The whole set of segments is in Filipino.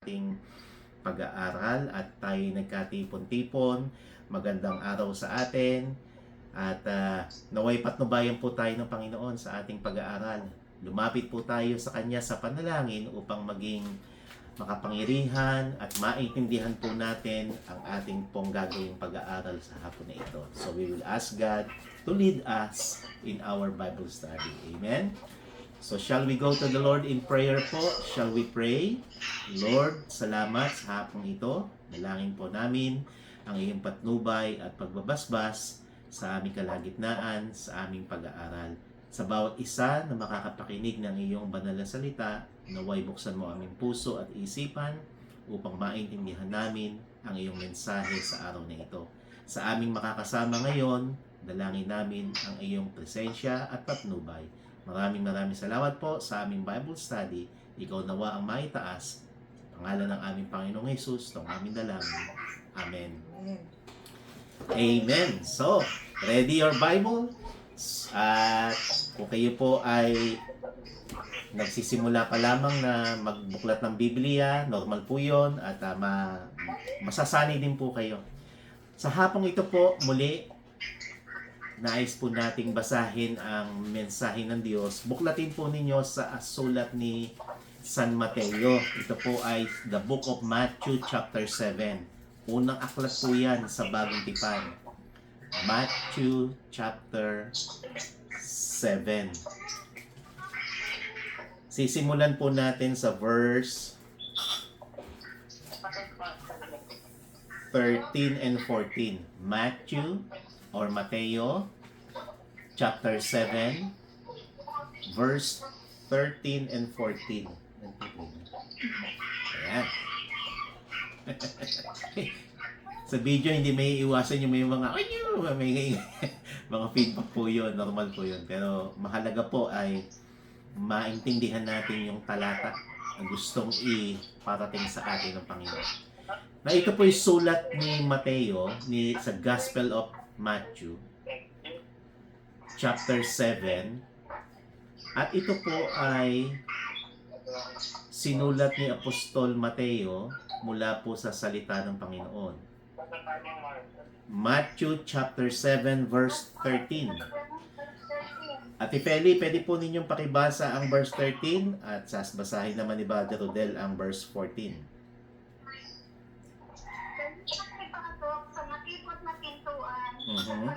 ating pag-aaral at tayo nagkatipon-tipon. Magandang araw sa atin at naway patnubayan po tayo ng Panginoon sa ating pag-aaral. Lumapit po tayo sa Kanya sa panalangin upang maging makapangyarihan at maintindihan po natin ang ating pong gagawing pag-aaral sa hapon na ito. So we will ask God to lead us in our Bible study. Amen? So shall we go to the Lord in prayer po? Shall we pray? Lord, salamat sa hapong ito. Dalangin po namin ang iyong patnubay at pagbabasbas sa aming kalagitnaan, sa aming pag-aaral. Sa bawat isa na makakapakinig ng iyong banal na salita, naway buksan mo aming puso at isipan upang maintindihan namin ang iyong mensahe sa araw na ito. Sa aming makakasama ngayon, dalangin namin ang iyong presensya at patnubay. Maraming salamat po sa aming Bible study. Ikaw nawa ang maitaas. Pangalan ng aming Panginoong Jesus, itong aming dalangin. Amen. Amen. So, ready your Bible? At kung kayo po ay nagsisimula pa lamang na magbuklat ng Biblia, normal po yun. At masasanay din po kayo. Sa hapong ito po, muli, nais po nating basahin ang mensahe ng Diyos. Buklatin po ninyo sa sulat ni San Mateo. Ito po ay the book of Matthew chapter 7. Unang aklat po yan sa Bagong Tipan. Matthew chapter 7. Sisimulan po natin sa verse 13 and 14. Matthew or Mateo chapter 7 verse 13 and 14. Ayan. Sa video hindi may iwasan yung may mga may mga feedback po yun, normal po yun. Pero mahalaga po ay maintindihan natin yung talata na gustong iparating sa atin ng Panginoon. Na ito po yung sulat ni Mateo sa Gospel of Matthew chapter 7, at ito po ay sinulat ni Apostol Mateo mula po sa salita ng Panginoon. Matthew chapter 7 verse 13. Ate Feli, pwede po ninyong pakibasa ang verse 13 at basahin naman ni Brother Rodel ang verse 14. Sa makipot na pintuan, Mhm.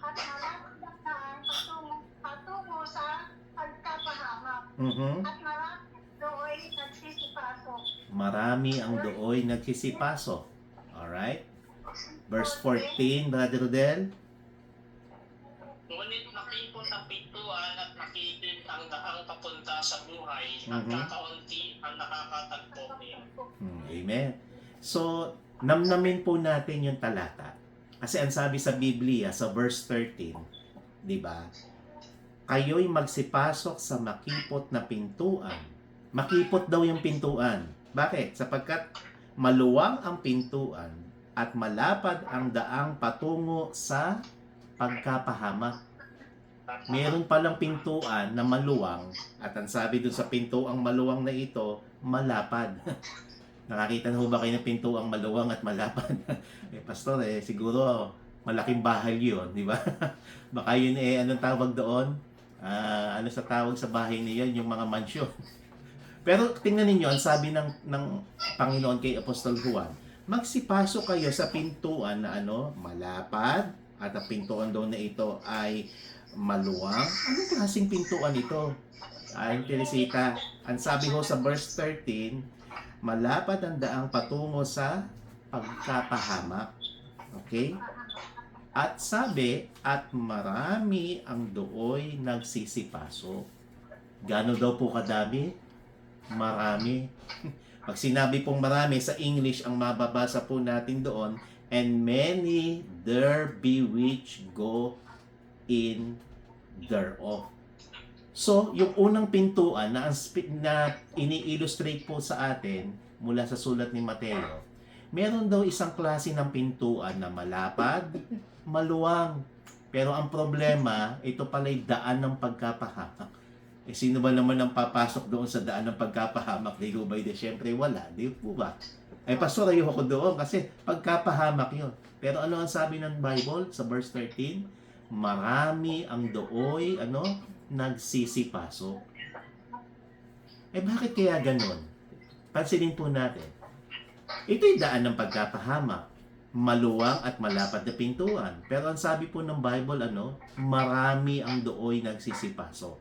at malakdakan patungo sa pagkapahamak. At marami doon nagsisipasok. Marami ang dooy nagsisipasok. Alright? Verse 14, Brother Rodel. Ngunit makipot ang pintuan at makitid ang daang papunta sa buhay at kakaunti ang nakakatagpo niya. Amen. So, namnamin po natin yung talata. Kasi ang sabi sa Biblia, sa verse 13, di ba? Kayo'y magsipasok sa makipot na pintuan. Makipot daw yung pintuan. Bakit? Sapagkat maluwang ang pintuan at malapad ang daang patungo sa pagkapahamak. Meron palang pintuan na maluwang at ang sabi dun sa pintuang maluwang na ito, malapad. Nakakita na ho ba kayo ng pintuang maluwang at malapad? Pastor, siguro malaking bahay yun, di ba? Baka yun anong tawag doon? Ano sa tawag sa bahay niyon, yung mga mansyon. Pero tingnan ninyo, ang sabi ng Panginoon kay Apostol Juan, magsipasok kayo sa pintuan na malapad, at ang pintuan doon na ito ay maluwang. Anong klaseng pintuan ito? Teresita, ang sabi ho sa verse 13, malapad ang daang patungo sa pagkapahamak. Okay? At sabi, at marami ang dooy nagsisipasok. Gano daw po kadami? Marami. Pag sinabi pong marami, sa English ang mababasa po natin doon, and many there be which go in thereof. So, yung unang pintuan na ini-illustrate po sa atin mula sa sulat ni Mateo, meron daw isang klase ng pintuan na malapad, maluwang. Pero ang problema, ito pala'y daan ng pagkapahamak. Sino ba naman ang papasok doon sa daan ng pagkapahamak? Di ba? Siyempre wala. Di po ba? Pastor, ayoko doon kasi pagkapahamak yun. Pero ano ang sabi ng Bible sa verse 13? Marami ang dooy, nagsisipasok. Bakit kaya ganun? Pansinin po natin. Ito'y daan ng pagkapahamak. Maluwang at malapad na pintuan. Pero ang sabi po ng Bible, marami ang dooy nagsisipasok.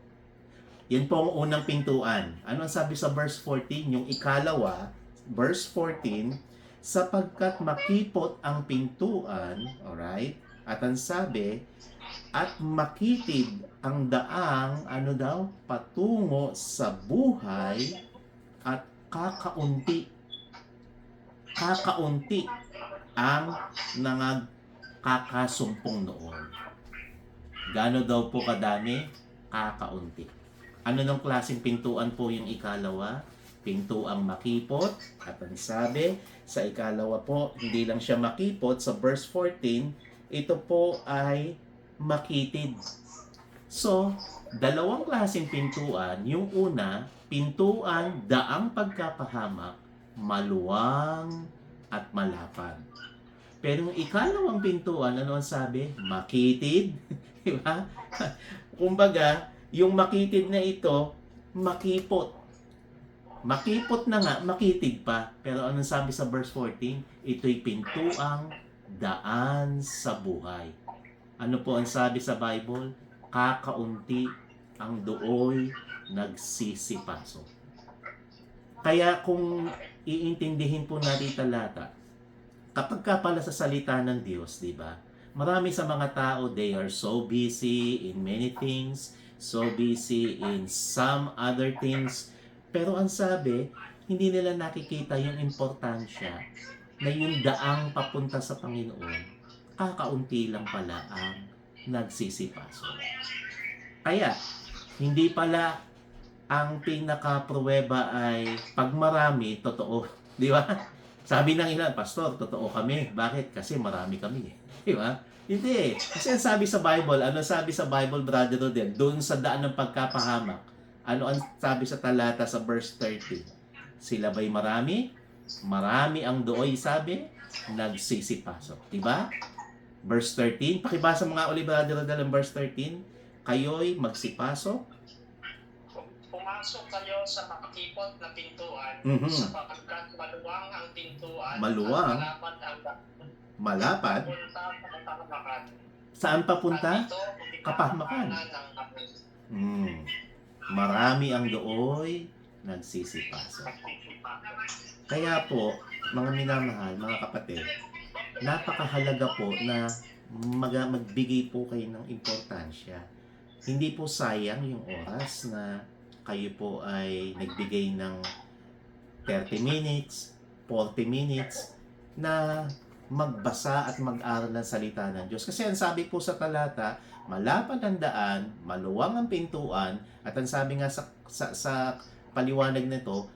Yan po ang unang pintuan. Ano ang sabi sa verse 14? Yung ikalawa, verse 14, sapagkat makipot ang pintuan, alright? At ang sabi, at makitid ang daang, patungo sa buhay at kakaunti ang nangagkakasumpong noon. Gano daw po kadami? Kakaunti. Ano ng klaseng pintuan po yung ikalawa? Pintuang makipot. At ang sabi, sa ikalawa po, hindi lang siya makipot. Sa verse 14, ito po ay makitid. So, dalawang klaseng pintuan. Yung una, pintuan daang pagkapahamak, maluwang at malapad. Pero yung ikalawang pintuan, ano ang sabi? Makitid. Diba? Kumbaga, yung makitid na ito, makipot. Makipot na nga, makitid pa. Pero anong sabi sa verse 14? Ito'y pintuang daan sa buhay. Ano po ang sabi sa Bible? Kakaunti ang dooy nagsisipasok. Kaya kung iintindihin po natin talata, kapag ka pala sa salita ng Diyos, di ba? Marami sa mga tao, they are so busy in many things, so busy in some other things. Pero ang sabi, hindi nila nakikita yung importansya na yung daang papunta sa Panginoon, kakaunti lang pala ang nagsisipasok. Kaya, hindi pala ang pinaka-pruweba ay pag marami, totoo. Di ba? Sabi ng ilan, Pastor, totoo kami. Bakit? Kasi marami kami. Di ba? Hindi. Kasi ang sabi sa Bible, ano sabi sa Bible, Brother Rodel, doon sa daan ng pagkapahamak, ano ang sabi sa talata sa verse 30? Sila ba'y marami? Marami ang dooy, sabi, nagsisipasok. Diba? Verse 13, pakibasa mga uli, Brother Rodel, ang verse 13, kayo'y magsipasok. Pumasok kayo sa makipot na pintuan, sapagkat maluwang ang pintuan, maluwang, at malapad ang malapad. Saan papunta? Kapahamakan. Marami ang dooy nagsisipasok. Kaya po, mga minamahal, mga kapatid, napakahalaga po na magbigay po kayo ng importansya. Hindi po sayang yung oras na kayo po ay nagbigay ng 30 minutes, 40 minutes na magbasa at mag-aral ng salita ng Diyos. Kasi ang sabi po sa talata, malapad ang daan, maluwang ang pintuan, at ang sabi nga sa paliwanag nito,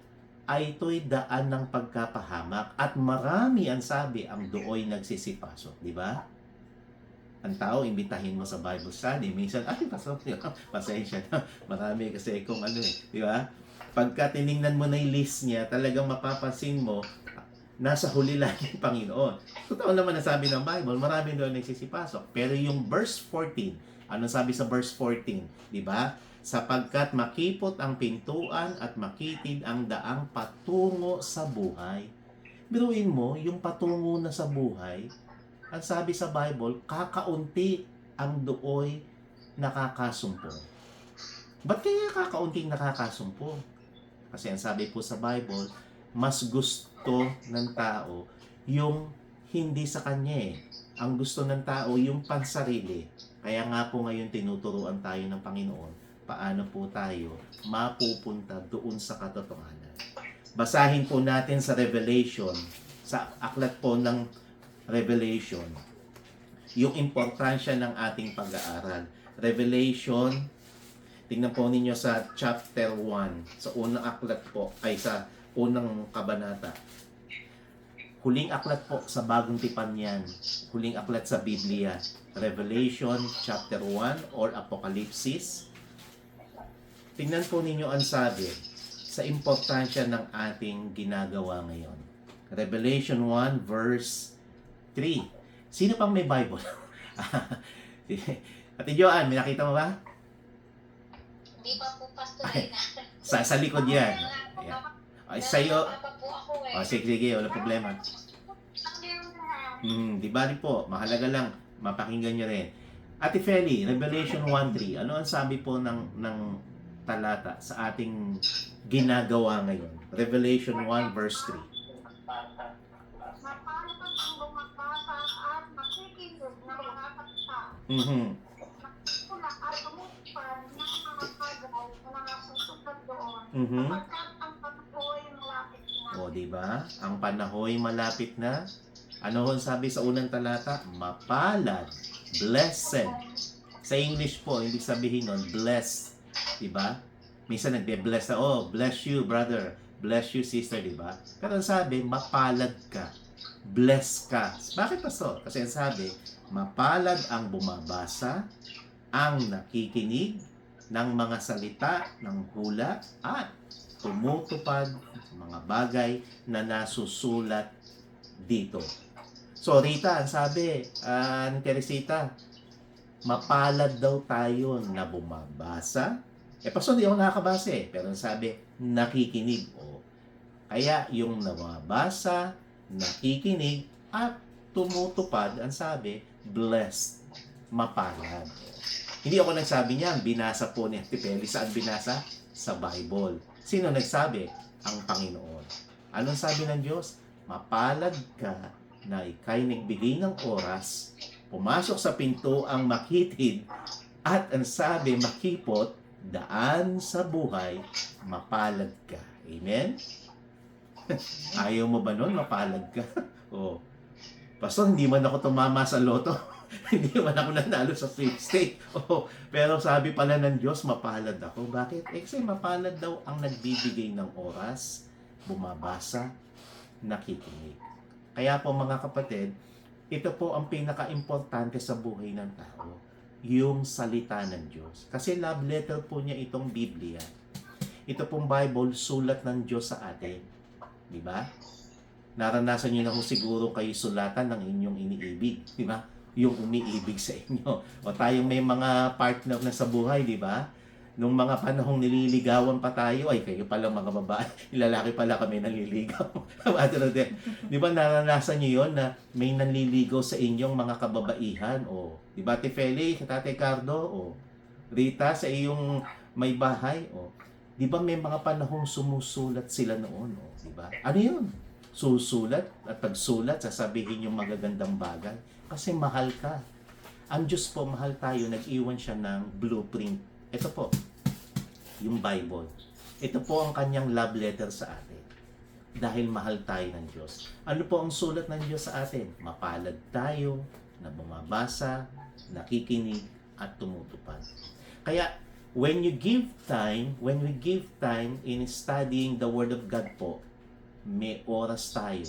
ay ito'y daan ng pagkapahamak at marami ang sabi ang dooy nagsisipasok. Di ba? Ang tao, imbitahin mo sa Bible study. Minsan, pasensya na. Marami kasi kung di ba? Pagka tiningnan mo na yung list niya, talagang mapapansin mo, nasa huli lang yung Panginoon. Totoo naman na sabi ng Bible, marami doon nagsisipasok. Pero yung verse 14, ano sabi sa verse 14? Di ba? Sapagkat makipot ang pintuan at makitid ang daang patungo sa buhay. Biruin mo, yung patungo na sa buhay, ang sabi sa Bible, kakaunti ang dooy nakakasumpong. Ba't kaya kakaunting nakakasumpong? Kasi ang sabi po sa Bible, mas gusto ng tao yung hindi sa kanya . Ang gusto ng tao yung pansarili. Kaya nga po ngayon tinuturuan tayo ng Panginoon paano po tayo mapupunta doon sa katotohanan. Basahin po natin sa Revelation, sa aklat po ng Revelation, yung importansya ng ating pag-aaral. Revelation, tingnan po ninyo sa chapter 1, sa unang aklat po, ay sa unang kabanata. Huling aklat po sa Bagong Tipan yan. Huling aklat sa Biblia. Revelation chapter 1 or Apocalypse. tingnan po ninyo ang sabi sa importansya ng ating ginagawa ngayon. Revelation 1 verse 3. Sino pang may Bible? Ate Joanne, may nakita mo ba? Hindi pa po, Pastor Reyna. Sa likod yan. Ayan. Ay, sa'yo. Nalala pa po ako eh. O, sige, wala problema. Di ba rin po, mahalaga lang, mapakinggan nyo rin. Ate Feli, Revelation 1:3, ano ang sabi po ng talata sa ating ginagawa ngayon? Revelation 1 verse 3. Mapalad ang bumabasa at makikinig ng mga kapsa. Tulak at tumutpan ng mga bagay na nasusunod doon. Sapagkat ang panahoy malapit na. O, di ba? Ang panahoy malapit na. Ano ang sabi sa unang talata? Mapalad, blessed. Sa English po, ibig sabihin nun, blessed. Diba? Minsan nagbe-bless na, oh, bless you, brother. Bless you, sister, diba? Pero ang sabi, mapalad ka. Bless ka. Bakit pa so? Kasi ang sabi, mapalad ang bumabasa, ang nakikinig ng mga salita ng hula at tumutupad sa mga bagay na nasusulat dito. So, Rita, ang sabi, ni Teresita, mapalad daw tayo na bumabasa. Paso, di ako nakakabasa eh. Pero sabi, nakikinig. O, kaya yung nababasa, nakikinig, at tumutupad, ang sabi, blessed, mapalad. Hindi ako nagsabi niyan, binasa po ni Ate Peli. Saan binasa? Sa Bible. Sino nagsabi? Ang Panginoon. Anong sabi ng Diyos? Mapalad ka na ikay nagbigay ng oras, pumasok sa pinto ang makitid, at ang sabi, makipot, daan sa buhay, mapalad ka. Amen? Ayaw mo ba nun? Mapalad ka? Oh. Pastor, hindi man ako tumama sa loto. Hindi man ako nanalo sa sweepstake. Oh, pero sabi pala ng Diyos, mapalad ako. Bakit? Kasi mapalad daw ang nagbibigay ng oras, bumabasa, nakikinig. Kaya po mga kapatid, ito po ang pinaka-importante sa buhay ng tao, yung salita ng Diyos. Kasi love letter po niya itong Biblia. Ito pong Bible, sulat ng Diyos sa atin. Di ba? Naranasan niyo na ho siguro kayo sulatan ng inyong iniibig. Di ba? Yung umiibig sa inyo. O tayong may mga partner na sa buhay, di ba? Nung mga panahong nililigawan pa tayo, ay kayo pala mga babae, lalaki pala kami nanliligaw. Di ba naranasan niyo yon na may nanliligaw sa inyong mga kababaihan? O, di ba Ate Feli, Tate Cardo, o Rita, sa iyong may bahay? O, di ba may mga panahong sumusulat sila noon? O, di ba? Ano yun? Susulat at pagsulat, sasabihin yung magagandang bagay. Kasi mahal ka. Ang Diyos po, mahal tayo, nag-iwan siya ng blueprint. Ito po, yung Bible. Ito po ang kanyang love letter sa atin. Dahil mahal tayo ng Diyos. Ano po ang sulat ng Diyos sa atin? Mapalad tayo na bumabasa, nakikinig, at tumutupad. Kaya, when we give time in studying the Word of God po, may oras tayo.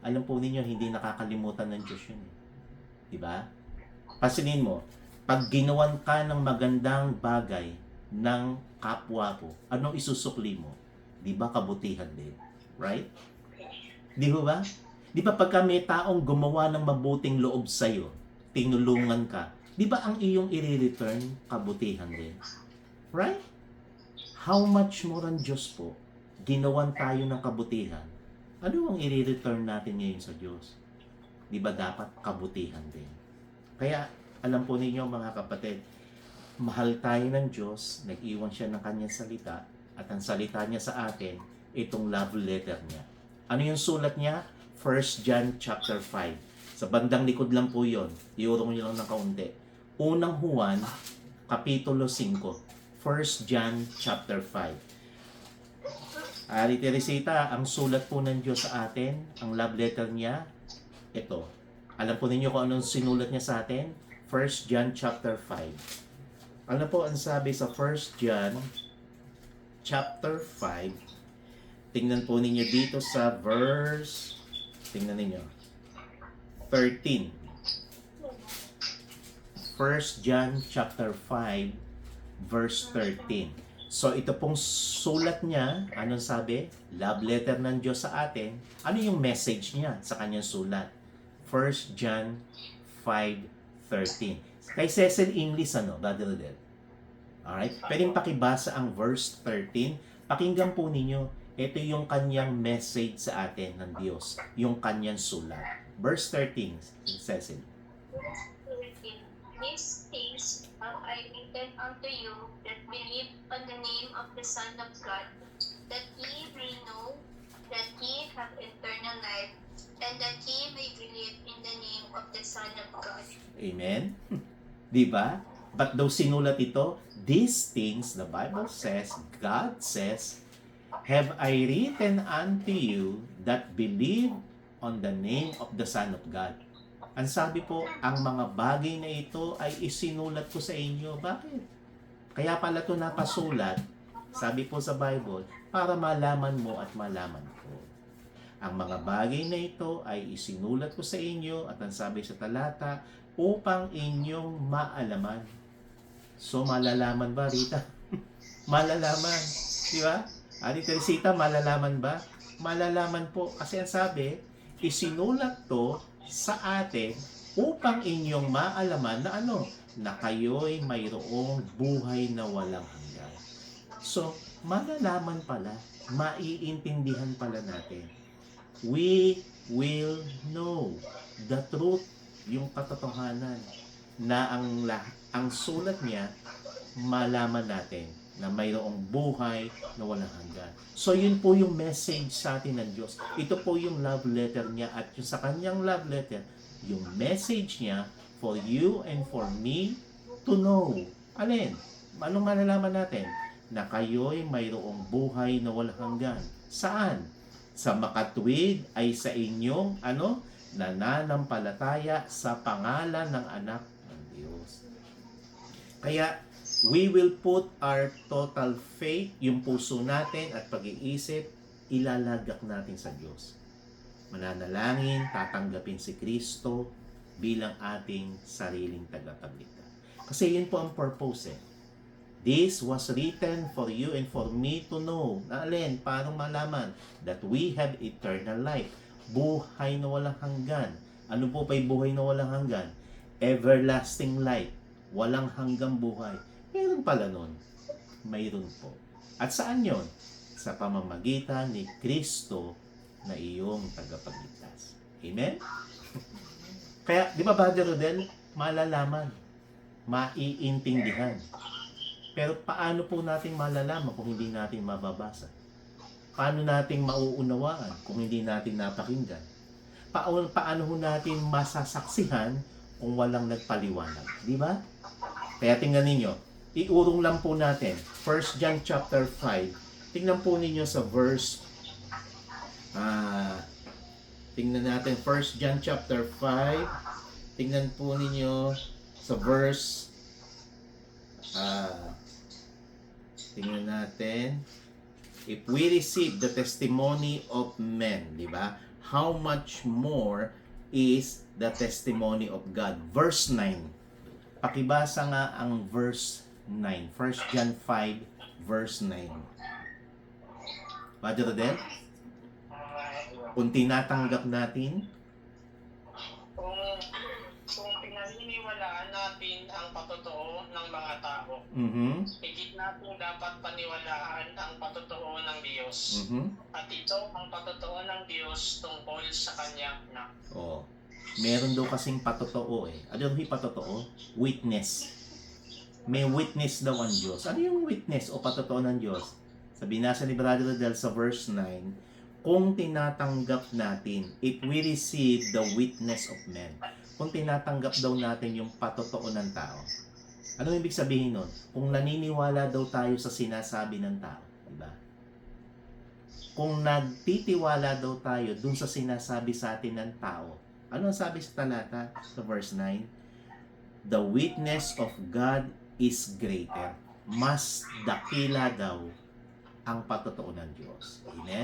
Alam po ninyo, hindi nakakalimutan ng Diyos yun. Diba? Pasinin mo, pag ginawan ka ng magandang bagay ng kapwa ko, anong isusukli mo? Di ba kabutihan din? Right? Di ba? Di ba pagka may taong gumawa ng mabuting loob sa'yo, tinulungan ka, di ba ang iyong i-return kabutihan din? Right? How much more ang Diyos po, ginawan tayo ng kabutihan, ano ang i-return natin ngayon sa Diyos? Di ba dapat kabutihan din? Kaya, alam po ninyo mga kapatid, mahal tayo ng Diyos, nag-iwan siya ng kanyang salita, at ang salita niya sa atin, itong love letter niya. Ano yung sulat niya? 1 John chapter 5. Sa bandang likod lang po yun. Iurong niyo lang ng kaunti. Unang Juan, kapitulo 5. 1 John chapter 5. Ari Teresita, ang sulat po ng Diyos sa atin, ang love letter niya, ito. Alam po ninyo kung anong sinulat niya sa atin? 1 John chapter 5. Ano po ang sabi sa 1 John chapter 5? Tingnan po ninyo dito sa verse, tingnan ninyo, 13. 1 John chapter 5 verse 13. So ito pong sulat niya, anong sabi? Love letter ng Diyos sa atin. Ano yung message niya sa kanyang sulat? 1 John 5:13. Kay Cecil English, Brother Rodel? Alright? Pwedeng pakibasa ang verse 13. Pakinggan po ninyo. Ito yung kanyang message sa atin ng Diyos. Yung kanyang sulat. Verse 13, Cecil. These things have I written unto you that believe on the name of the Son of God, that ye may know that ye have eternal life, and that ye may believe in the name of the Son of God. Amen? Di ba? Ba't daw sinulat ito? These things, the Bible says, God says, have I written unto you that believe on the name of the Son of God. Ang sabi po, ang mga bagay na ito ay isinulat ko sa inyo. Bakit? Kaya pala ito napasulat, sabi po sa Bible, para malaman mo at malaman ko. Ang mga bagay na ito ay isinulat ko sa inyo at ang sabi sa talata, upang inyong maalaman. So, malalaman ba, Rita? Malalaman. Di ba? Ani Teresita, malalaman ba? Malalaman po. Kasi ang sabi, isinulat to sa atin upang inyong maalaman na na kayo'y mayroong buhay na walang hanggan. So, malalaman pala, maiintindihan pala natin. We will know the truth, yung katotohanan na ang sulat niya, malaman natin na mayroong buhay na walang hanggan. So, yun po yung message sa atin ng Diyos. Ito po yung love letter niya at yung sa kanyang love letter, yung message niya for you and for me to know. Alin? Anong malalaman natin? Na kayo'y mayroong buhay na walang hanggan. Saan? Sa makatuwid ay sa inyong, nananampalataya sa pangalan ng anak ng Diyos. Kaya, we will put our total faith, yung puso natin at pag-iisip, ilalagak natin sa Diyos. Mananalangin, tatanggapin si Kristo bilang ating sariling tagapagligtas. Kasi yun po ang purpose. This was written for you and for me to know. Alin, parang malaman that we have eternal life. Buhay na walang hanggan. Ano po pa'y buhay na walang hanggan? Everlasting life. Walang hanggang buhay. Meron pala nun. Mayroon po. At saan yon? Sa pamamagitan ni Kristo na iyong tagapagligtas. Amen? Kaya, di ba, Brother Rodel, malalaman, maiintindihan. Pero paano po natin malalaman kung hindi natin mababasa? Paano natin mauunawaan kung hindi natin napakinggan? Paano ho natin masasaksihan kung walang nagpaliwanag? Di ba? Kaya tingnan ninyo, iurong lang po natin, 1 John chapter 5. Tingnan po ninyo sa verse, tingnan natin, 1 John chapter 5. Tingnan po ninyo sa verse, tingnan natin, if we receive the testimony of men, di ba? How much more is the testimony of God? Verse 9. Pakibasa nga ang verse 9. 1 John 5, verse 9. Brother Rodel? Kung tinatanggap natin, Kung pinaniniwalaan natin ang patotoo ng mga tao, higit natin dapat paniwalaan ang patotoo ng Diyos. At ito ang patotoo ng Diyos tungkol sa kanyang anak. Meron daw kasing patotoo Ano yung patotoo? Witness. May witness daw ang Diyos. Ano yung witness o patotoo ng Diyos? Sabi nasa ni Brother Rodel sa verse 9, kung tinatanggap natin, if we receive the witness of men, kung tinatanggap daw natin yung patotoo ng tao. Ano ibig sabihin nun? Kung naniniwala daw tayo sa sinasabi ng tao. Diba? Kung nagtitiwala daw tayo dun sa sinasabi sa atin ng tao. Ano ang sabi sa talata sa verse 9? The witness of God is greater. Mas dakila daw ang patotoo ng Diyos. Amen?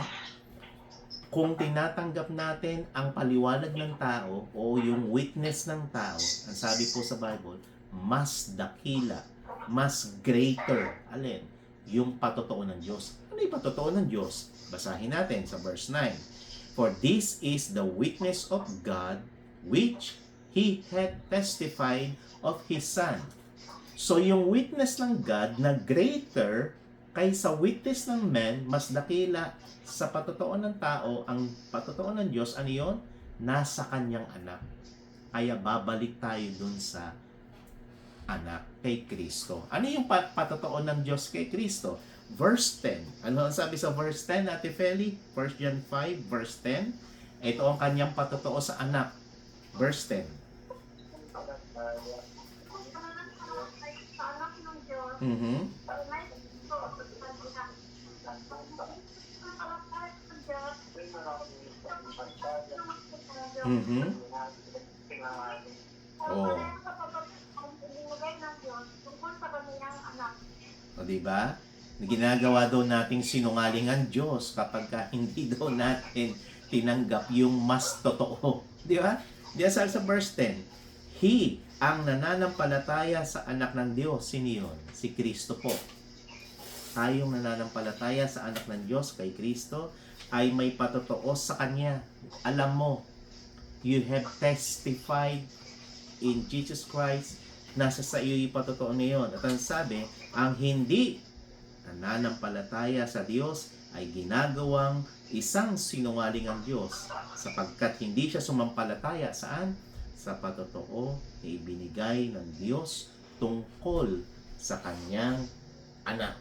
Kung tinatanggap natin ang paliwanag ng tao o yung witness ng tao, ang sabi po sa Bible, mas dakila, mas greater. Alin? yung patotoo ng Diyos. Ano yung patotoo ng Diyos? Basahin natin sa verse 9. For this is the witness of God, which He had testified of His Son. So yung witness ng God na greater kaysa witness ng men, mas dakila sa patotoo ng tao, ang patotoo ng Diyos, ano yun? Nasa kanyang anak. Kaya babalik tayo dun sa anak, kay Kristo. Ano yung patotoo ng Diyos kay Kristo? Verse 10. Ano ang sabi sa verse 10, Ate Feli? 1 John 5, verse 10. Ito ang kanyang patotoo sa anak. Verse 10. Sa anak ng Diyos, Mhm. may ito ang pagkakita. Ang anak ng Diyos, Mhm. Oh. ang binigay ng Diyos tungkol sa kanyang anak. O diba? Ginagawa daw nating sinungaling ang Diyos kapag hindi daw natin tinanggap yung mas totoo. Di ba? Diyan sa verse 10. He, ang nananampalataya sa anak ng Diyos, sino yun? Si Kristo po. Tayong nananampalataya sa anak ng Diyos, kay Kristo, ay may patotoo sa Kanya. Alam mo, you have testified in Jesus Christ, nasa sa iyo yung patotoo na yun. At ang sabi, ang hindi nananampalataya sa Diyos ay ginagawang isang sinungaling ang Diyos sapagkat hindi siya sumampalataya saan? Sa patotoo na ibinigay ng Diyos tungkol sa kanyang anak.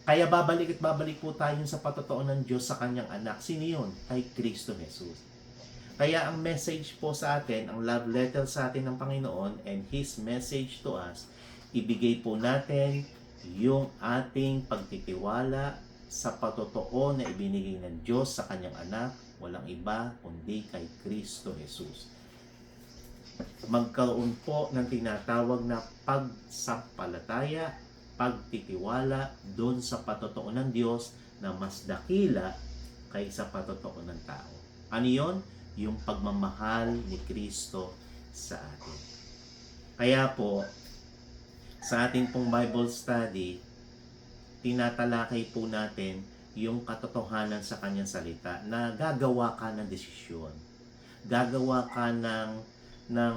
Kaya babalik at babalik po tayo sa patotoo ng Diyos sa kanyang anak. Sino yun? Kay Kristo Jesus. Kaya ang message po sa atin, ang love letter sa atin ng Panginoon and His message to us, ibigay po natin yung ating pagtitiwala sa patotoo na ibinigay ng Diyos sa kanyang anak, walang iba kundi kay Kristo Jesus. Magkaroon po ng tinatawag na pagsampalataya, pagtitiwala doon sa patotoo ng Diyos na mas dakila kaysa patotoo ng tao. Ano yun? Yung pagmamahal ni Kristo sa atin. Kaya po, sa ating pong Bible study, tinatalakay po natin yung katotohanan sa kanyang salita na gagawa ka ng desisyon. Gagawa ka ng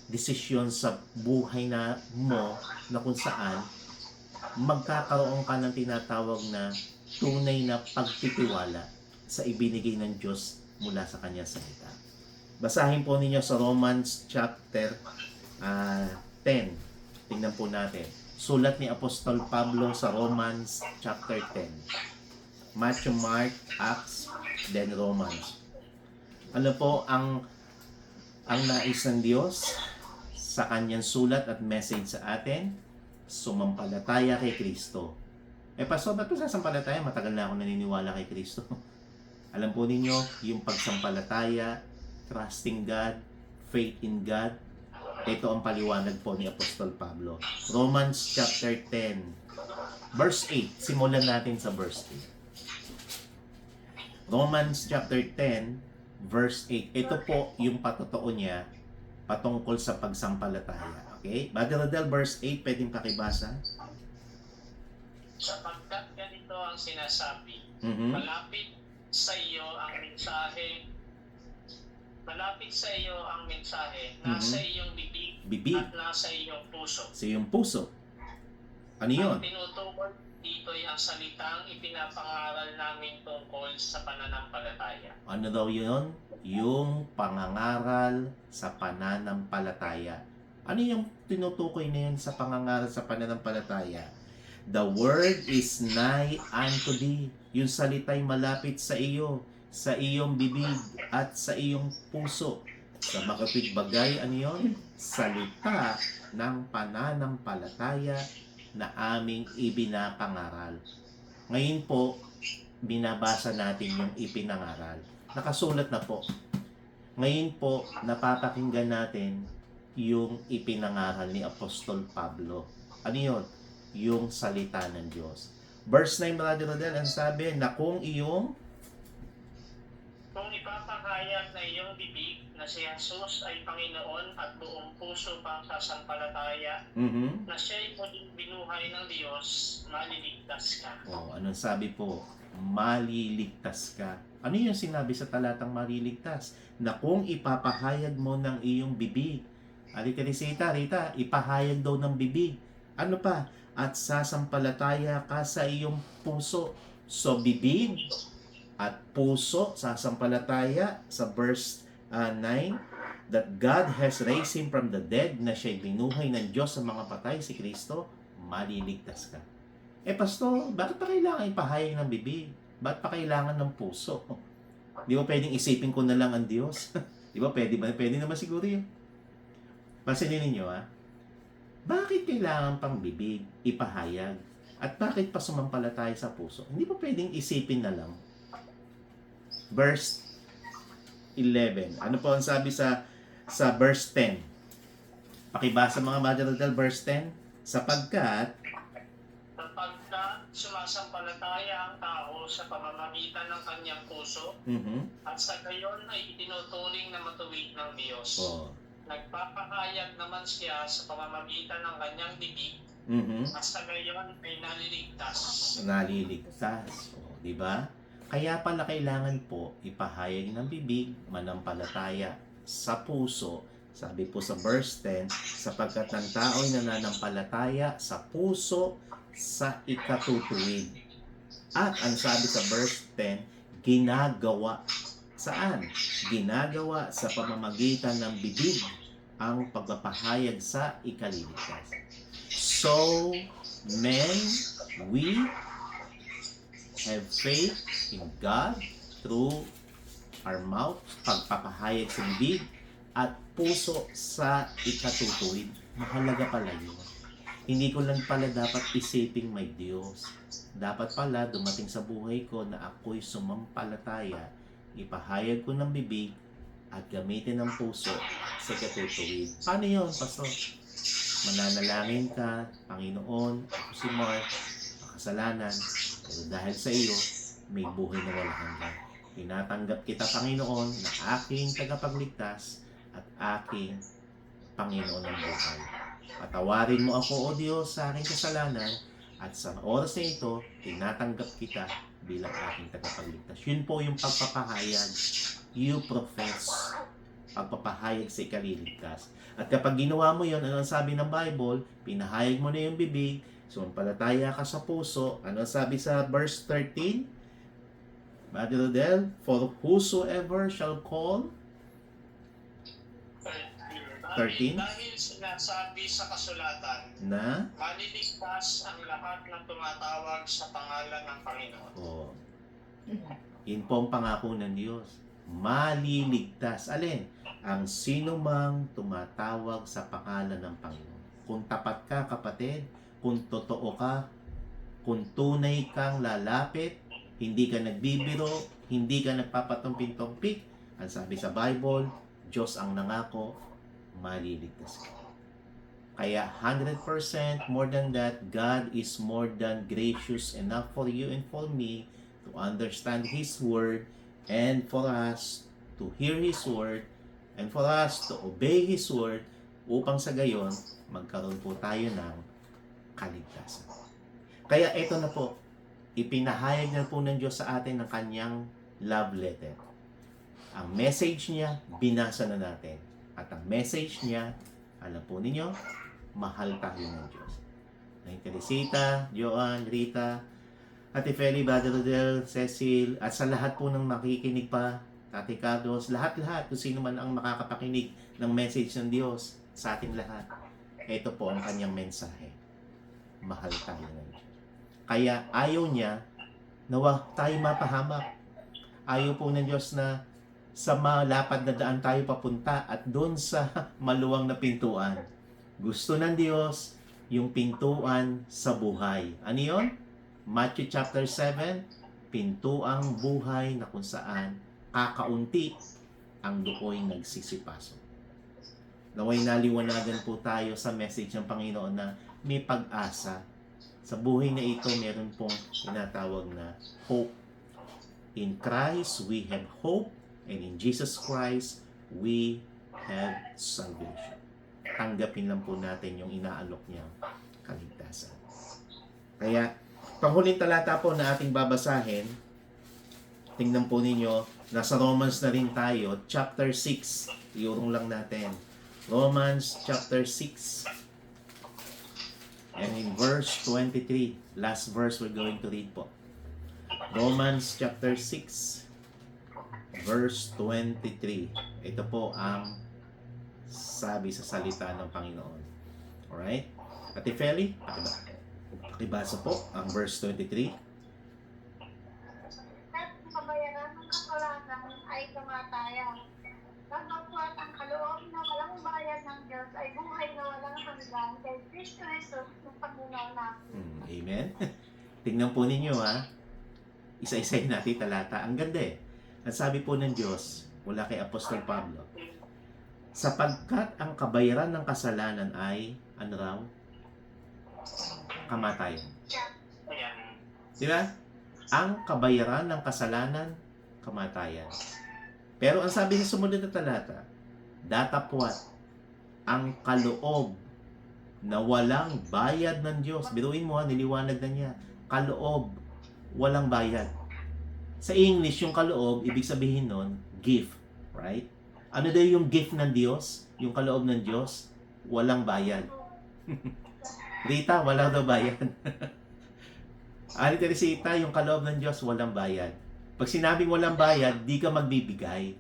desisyon sa buhay na mo na kung saan magkakaroon ka ng tinatawag na tunay na pagtitiwala sa ibinigay ng Diyos mula sa kanyang salita. Basahin po ninyo sa Romans chapter 10. Tingnan po natin. Sulat ni Apostol Pablo sa Romans chapter 10. Matthew, Mark, Acts, then Romans. Ano po ang nais ng Diyos sa kanyang sulat at message sa atin? Sumampalataya kay Kristo. Pastor, ba't po sasampalataya? Matagal na ako naniniwala kay Kristo. Alam po ninyo, yung pagsampalataya, trusting God, faith in God, ito ang paliwanag po ni Apostol Pablo. Romans chapter 10, verse 8. Simulan natin sa verse 8. Romans chapter 10, verse 8. Ito po yung patotoo niya patungkol sa pagsampalataya. Okay? Brother Rodel, verse 8, pwedeng pakibasa? Sapagkat ganito ang sinasabi, Mhm. malapit sa iyo ang mensahe, nasa iyong bibig at nasa iyong puso. Sa iyong puso. Ano yun? Ang tinutukoy dito'y ang salitang ipinapangaral namin tungkol sa pananampalataya. Ano daw yun? Yung pangangaral sa pananampalataya. Ano yung tinutukoy na yun sa pangangaral sa pananampalataya? The word is nigh unto thee. Yung salita'y malapit sa iyo, sa iyong bibig at sa iyong puso. Sa makapit bagay, ano yun? Salita ng pananampalataya na aming ibinapangaral. Ngayon po, binabasa natin yung ipinangaral. Nakasulat na po. Ngayon po, napapakinggan natin yung ipinangaral ni Apostol Pablo. Ano yun? Yung salita ng Diyos. Verse 9, Brother Rodel, ang sabi na kung iyong Kung ipapahayag na iyong bibig na si Jesus ay Panginoon at buong puso pang sasampalataya na siya'y muling binuhay ng Diyos, maliligtas ka. Oh, anong sabi po? Maliligtas ka. Ano yung sinabi sa talatang maliligtas? Na kung ipapahayag mo ng iyong bibig. Rita, ipahayag daw ng bibig. Ano pa? At sasampalataya ka sa iyong puso. So, bibig at puso, sasampalataya sa verse 9, that God has raised Him from the dead, na siya'y binuhay ng Diyos sa mga patay, si Kristo, maliligtas ka. Pastor, bakit pa kailangan ipahayag ng bibig? Bakit pa kailangan ng puso? Di ba pwedeng isipin ko na lang ang Diyos? Di ba pwede ba? Pwede naman siguro yun. Pansinin ninyo, bakit kailangan pang bibig ipahayag? At bakit pa sumampalataya sa puso? Hindi ba pwedeng isipin na lang? Verse 11. Ano po ang sabi sa verse 10? Pakibasa mga Madre, verse 10. Sapagkat sumasampalataya ang tao sa pamamagitan ng kanyang puso at sa gayon ay itinuturing na matuwid ng Diyos. Nagpapahayag naman siya sa pamamagitan ng kanyang bibig at sa gayon ay naliligtas. Naliligtas. Di ba? Kaya pala kailangan po ipahayag ng bibig, manampalataya sa puso. Sabi po sa verse 10, sapagkat ang tao'y nananampalataya sa puso sa ikatutuwid. At ang sabi sa verse 10, ginagawa. Saan? Ginagawa sa pamamagitan ng bibig ang pagpapahayag sa ikaliligtas. So, men, we have faith in God through our mouth, pagpapahayag sa bibig, at puso sa ikatutuwid. Mahalaga pala yun. Hindi ko lang pala dapat isiping may Diyos. Dapat pala dumating sa buhay ko na ako'y sumampalataya, ipahayag ko ng bibig, at gamitin ng puso sa ikatutuwid. Paano yun, Pastor? Mananalangin ka, Panginoon, ako si Mark, makasalanan, pero dahil sa iyo, may buhay na walang hanggan. Tinatanggap kita, Panginoon, na aking tagapagligtas at aking Panginoon ng buhay. Patawarin mo ako, O Diyos, sa aking kasalanan, at sa oras na ito, tinatanggap kita bilang aking tagapagligtas. Yun po yung pagpapahayag. You profess. Pagpapahayag sa ikaliligtas. At kapag ginawa mo yun, ano ang sabi ng Bible? Pinahayag mo na yung bibig, sumampalataya ka sa puso. Ano ang sabi sa verse 13? Mother Rodel, for whosoever shall call 13? Dahil sinasabi sa kasulatan na maliligtas ang lahat ng tumatawag sa pangalan ng Panginoon. Yun po ang pangako ng Diyos. Maliligtas. Alin? Ang sino mang tumatawag sa pangalan ng Panginoon. Kung tapat ka, kapatid, kung totoo ka, kung tunay kang lalapit, hindi ka nagbibiro, hindi ka nagpapatumpik-tumpik, ang sabi sa Bible, Diyos ang nangako, maliligtas ka. Kaya 100% more than that, God is more than gracious enough for you and for me to understand His Word and for us to hear His Word and for us to obey His Word upang sa gayon, magkaroon po tayo ng kaligtasan. Kaya ito na po, ipinahayag na po ng Diyos sa atin ng kanyang love letter. Ang message niya, binasa na natin. At ang message niya, alam po ninyo, mahal tayo ng Diyos. Ng Teresita, Joan, Rita, Ate Feli, Brother Rodel, Cecil, at sa lahat po ng makikinig pa, Ate Carlos, lahat-lahat, kung sino man ang makakapakinig ng message ng Diyos sa ating lahat. Ito po ang kanyang mensahe. Mahal tayo ng Diyos. Kaya ayaw niya na tayo mapahamak. Ayaw po ng Diyos na sa malapad na daan tayo papunta at doon sa maluwang na pintuan. Gusto ng Diyos yung pintuan sa buhay. Ano yun? Matthew chapter 7, pintuang buhay na kung saan kakaunti ang dokoy nagsisipasok. Naway naliwanagan po tayo sa message ng Panginoon na may pag-asa. Sa buhay na ito, meron pong tinatawag na hope. In Christ, we have hope And in Jesus Christ, we have salvation. Tanggapin lang po natin yung inaalok niyang kaligtasan. Kaya, panghuling talata po na ating babasahin, tingnan po ninyo, nasa Romans na rin tayo, chapter 6. Iurong lang natin. Romans chapter 6. And in verse 23, last verse we're going to read po. Romans chapter 6, verse 23. Ito po ang sabi sa salita ng Panginoon. Alright? Ate Feli, pakibasa po ang verse 23. At ang kabayaran ng kasalanan ay kamatayan. Datapwat ang kaloob na walang bayad ng Diyos ay buhay na walang hanggan kay Kristo Jesus ng Panginoon natin. Amen? Tingnan po ninyo ha. Isa-isayin natin talata. Ang ganda eh. Ang sabi po ng Diyos, mula kay Apostol Pablo, sapagkat ang kabayaran ng kasalanan ay, ano raw? Kamatayan. Ayan. Di ba? Ang kabayaran ng kasalanan, kamatayan. Pero ang sabi sa sumunod na talata, datapwat ang kaloob na walang bayad ng Diyos. Biruin mo ha, niliwanag na niya. Kaloob, walang bayad. Sa English, yung kaloob, ibig sabihin nun, gift. Right? Ano daw yung gift ng Diyos? Yung kaloob ng Diyos? Walang bayad. Rita, walang daw bayad. Ani Teresita, yung kaloob ng Diyos, walang bayad. Pag sinabing walang bayad, di ka magbibigay.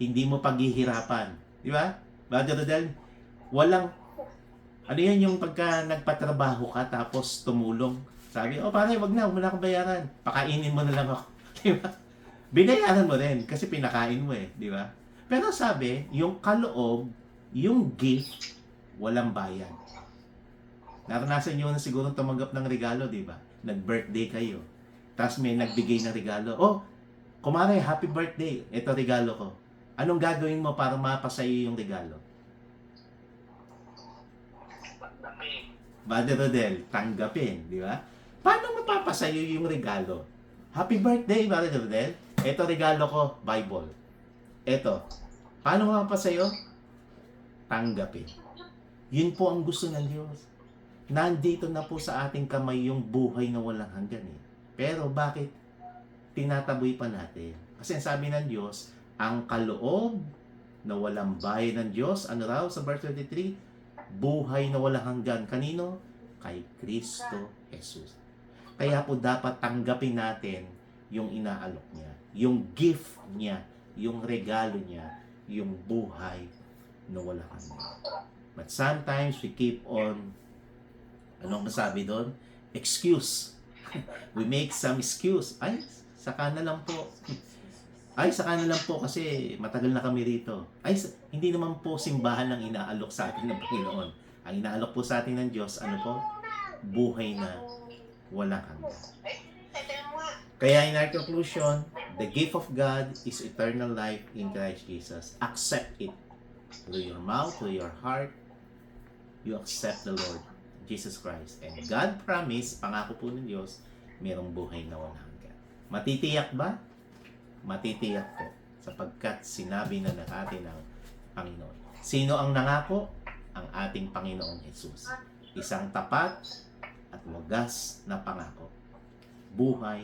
Hindi mo paghihirapan. Di ba? Brother Rodel, walang, ano yan yung pagka nagpatrabaho ka tapos tumulong. Sabi, pare, wag na akong bayaran. Pakainin mo na lang ako. Di ba? Binayaran mo rin kasi pinakain mo eh. Di ba? Pero sabi, yung kaloob, yung gift, walang bayad. Naranasan nyo na siguro tumanggap ng regalo, di ba? Nag-birthday kayo. Tapos may nagbigay ng regalo. Kumare, happy birthday. Ito regalo ko. Anong gagawin mo para mapasayo yung regalo? Brother Rodel, tanggapin, di ba? Paano mapapasayo yung regalo? Happy birthday, Brother Rodel. Ito regalo ko, Bible. Ito. Paano mapapasayo? Tanggapin. Yun po ang gusto ng Diyos. Nandito na po sa ating kamay yung buhay na walang hanggan eh. Pero bakit tinataboy pa natin? Kasi sabi ng Diyos, ang kaloob na walang bayad ng Diyos, ano raw sa verse 23? Buhay na walang hanggan. Kanino? Kay Kristo Jesus. Kaya po dapat tanggapin natin yung inaalok niya, yung gift niya, yung regalo niya, yung buhay na walang hanggan. But sometimes we keep on, anong masabi doon? Excuse. We make some excuse. Ay, saka na lang po. Ay, saka na lang po kasi matagal na kami rito. Ay, hindi naman po simbahan ang inaalok sa atin ng Panginoon. Ang inaalok po sa atin ng Diyos, ano po? Buhay na walang hanggan. Kaya in our conclusion, the gift of God is eternal life in Christ Jesus. Accept it. Through your mouth, through your heart, you accept the Lord Jesus Christ. And God promised, pangako po ng Diyos, mayroong buhay na walang hanggan. Matitiyak ba? Matitiyak po. Sapagkat sinabi na natin ng Panginoon. Sino ang nangako? Ang ating Panginoong Jesus. Isang tapat at wagas na pangako. Buhay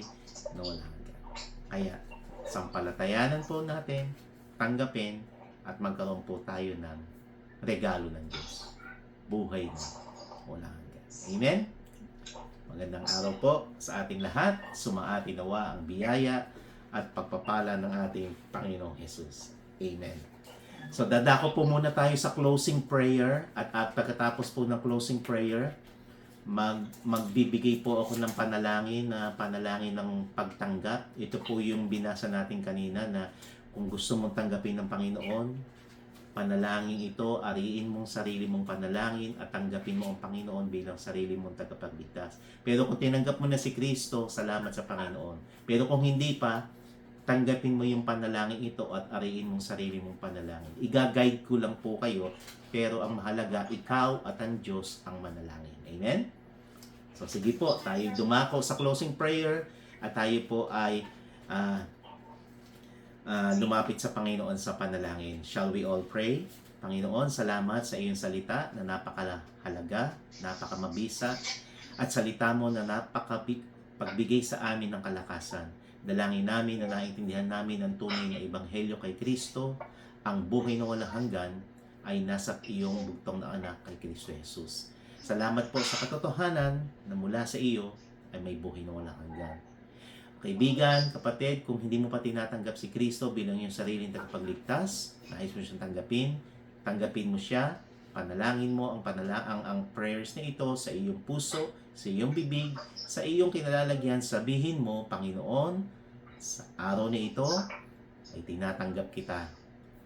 na walang hanggan. Kaya, sampalatayanan po natin, tanggapin, at magkaroon po tayo ng regalo ng Diyos. Buhay na walang hanggan. Amen? Magandang araw po sa ating lahat. Sumaati nawa ang biyaya at pagpapala ng ating Panginoong Jesus. Amen. So, dadako po muna tayo sa closing prayer at pagkatapos po ng closing prayer, magbibigay po ako ng panalangin ng pagtanggap. Ito po yung binasa natin kanina na kung gusto mong tanggapin ng Panginoon, panalangin ito, ariin mong sarili mong panalangin at tanggapin mo ang Panginoon bilang sarili mong tagapagligtas. Pero kung tinanggap mo na si Kristo, salamat sa Panginoon. Pero kung hindi pa, tanggapin mo yung panalangin ito at ariin mong sarili mong panalangin. Iga-guide ko lang po kayo, pero ang mahalaga, ikaw at ang Diyos ang manalangin. Amen? So sige po, tayo dumako sa closing prayer at tayo po ay lumapit sa Panginoon sa panalangin. Shall we all pray? Panginoon, salamat sa iyong salita na napakahalaga, napakamabisa, at salita mo na pagbigay sa amin ng kalakasan. Dalangin namin na naintindihan namin ang tunay na ebanghelyo kay Kristo, ang buhay na walang hanggan ay nasa iyong bugtong na anak kay Kristo Jesus. Salamat po sa katotohanan na mula sa iyo ay may buhay na walang hanggan. Kaibigan, kapatid, kung hindi mo pa tinatanggap si Kristo bilang iyong sariling tagapagligtas, nais mo siyang tanggapin mo siya, panalangin mo ang prayers na ito sa iyong puso, sa iyong bibig, sa iyong kinalalagyan, sabihin mo, Panginoon, sa araw na ito ay tinatanggap kita.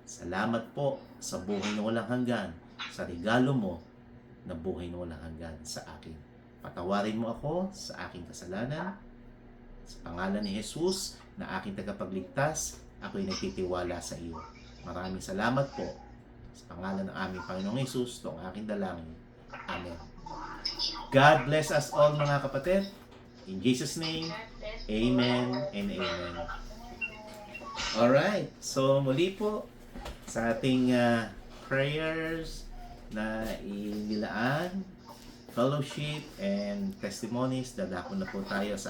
Salamat po sa buhay na walang hanggan, sa regalo mo na buhay na walang hanggan sa akin. Patawarin mo ako sa aking kasalanan. Sa pangalan ni Jesus na aking tagapagligtas, ako'y nagtitiwala sa iyo. Maraming salamat po. Sa pangalan ng aming Panginoong Jesus, ito ang aking dalangin. Amen. God bless us all mga kapatid. In Jesus' name, Amen and Amen. Alright, so muli po sa ating prayers na inilaan, fellowship, and testimonies, dadako na po tayo sa